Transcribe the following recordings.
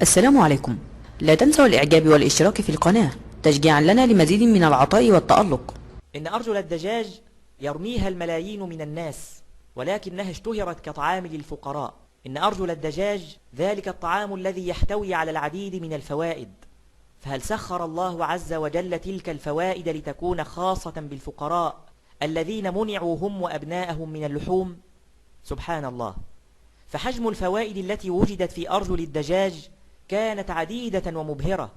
السلام عليكم. لا تنسوا الإعجاب والاشتراك في القناة تشجيعا لنا لمزيد من العطاء والتألق. إن أرجل الدجاج يرميها الملايين من الناس، ولكنها اشتهرت كطعام للفقراء. إن أرجل الدجاج ذلك الطعام الذي يحتوي على العديد من الفوائد، فهل سخر الله عز وجل تلك الفوائد لتكون خاصة بالفقراء الذين منعوا هم وأبناءهم من اللحوم؟ سبحان الله. فحجم الفوائد التي وجدت في أرجل الدجاج كانت عديدة ومبهرة،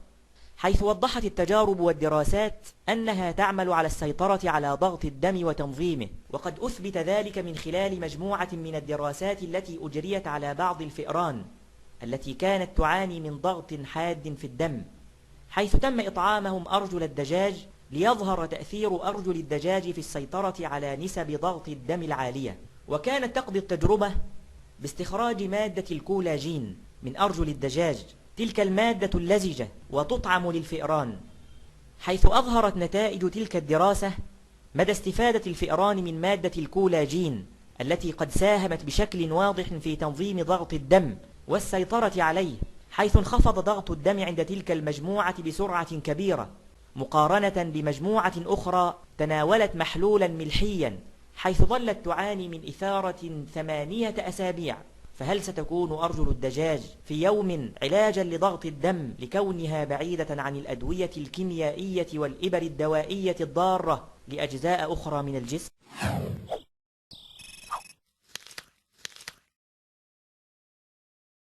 حيث وضحت التجارب والدراسات أنها تعمل على السيطرة على ضغط الدم وتنظيمه، وقد أثبت ذلك من خلال مجموعة من الدراسات التي أجريت على بعض الفئران التي كانت تعاني من ضغط حاد في الدم، حيث تم إطعامهم أرجل الدجاج ليظهر تأثير أرجل الدجاج في السيطرة على نسب ضغط الدم العالية. وكانت تقضي التجربة باستخراج مادة الكولاجين من أرجل الدجاج، تلك المادة اللزجة، وتطعم للفئران، حيث أظهرت نتائج تلك الدراسة مدى استفادة الفئران من مادة الكولاجين التي قد ساهمت بشكل واضح في تنظيم ضغط الدم والسيطرة عليه، حيث انخفض ضغط الدم عند تلك المجموعة بسرعة كبيرة مقارنة بمجموعة أخرى تناولت محلولا ملحيا، حيث ظلت تعاني من إثارة 8 أسابيع. فهل ستكون أرجل الدجاج في يوم علاجا لضغط الدم لكونها بعيدة عن الأدوية الكيميائية والإبر الدوائية الضارة لأجزاء أخرى من الجسم؟